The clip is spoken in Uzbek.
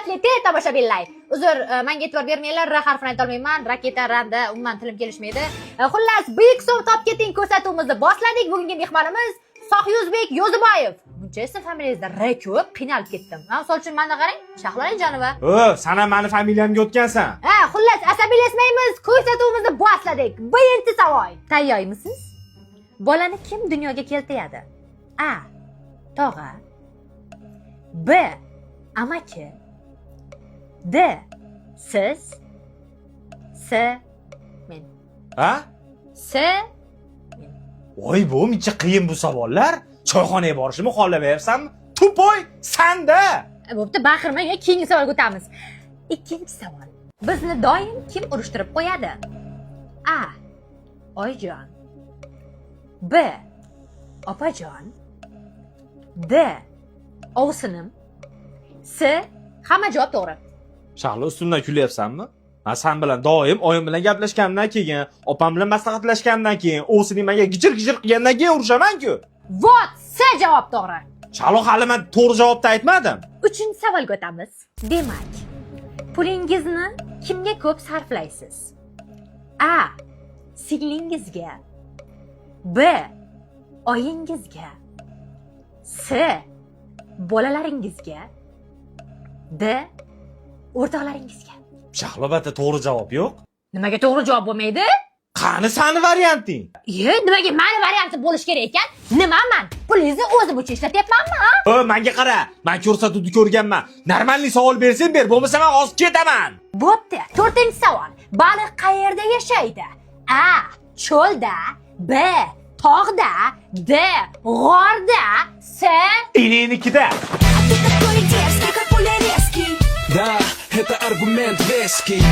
Hurmatli teletomoshabinlar. Uzr, menga e'tibor bermanglar, R harfini ayta olmayman. Raketa, randa, umuman tilim kelishmaydi. Xullas, buyuk hisob top keting ko'rsatuvimizni boshladik. Bugungi mehmonimiz Sohyuzbek Yo'ziboyev. Buncha ism familiyangizda R ko'p, qiynalib ketdim. Misol uchun menda qarang, Shahlolanjanova. Sana meni familiyamga o'tgansan. Xullas, asabiylashmaymiz, ko'rsatuvimizni boshladik. Birinchi savol. Tayyormisiz? Bolani kim dunyoga keltiradi? A. Tog'a. B. Amaki. D. Siz. S. Men. Ha? S. Voy, bu muncha qiyin bu savollar. Choyxonaga borishni xohlamayapsanmi? Tupoy, sanda. Bo'pti, baqirmang, keyingi savolga o'tamiz. Ikkinchi savol. Bizni doim kim urushtirib qo'yadi? A. Oyjon. B. Opajon. D. Ovsinim. S. Hamma javob to'g'ri. Shahlo, ustimdan kulyapsanmi? Sen bilan doim oyim bilan gaplashgandan keyin, opam bilan maslahatlashgandan keyin, o'zining menga gijir-gijir qilgandan keyin urushaman-ku. Vot, S javob to'g'ri. Shahlo, hali men to'g'ri javobni aytmadim. Uchinchi savolga o'tamiz. Demak, pulingizni kimga ko'p sarflaysiz? A. Singlingizga. B. Oyingizga. S. Bolalaringizga. D. O'rtoqlaringizga. Shahlo, bata to'g'ri javob yo'q. Nimaga to'g'ri javob bo'lmaydi? Qani sani varianting? Nimaga mani varianti bo'lish kerak ekan? Nimaman? Pulingizni o'zim uchun ishlatyapmanmi? Menga qara, men ko'rsatuvni ko'rganman. Normalniy savol bersang ber, bo'lmasa men hozir ketaman. Bo'pti. To'rtinchi savol. Baliq qayerda yashaydi? A. Cho'lda. B. Tog'da. D. G'orda. S. Inenikida. Да, это аргумент веский.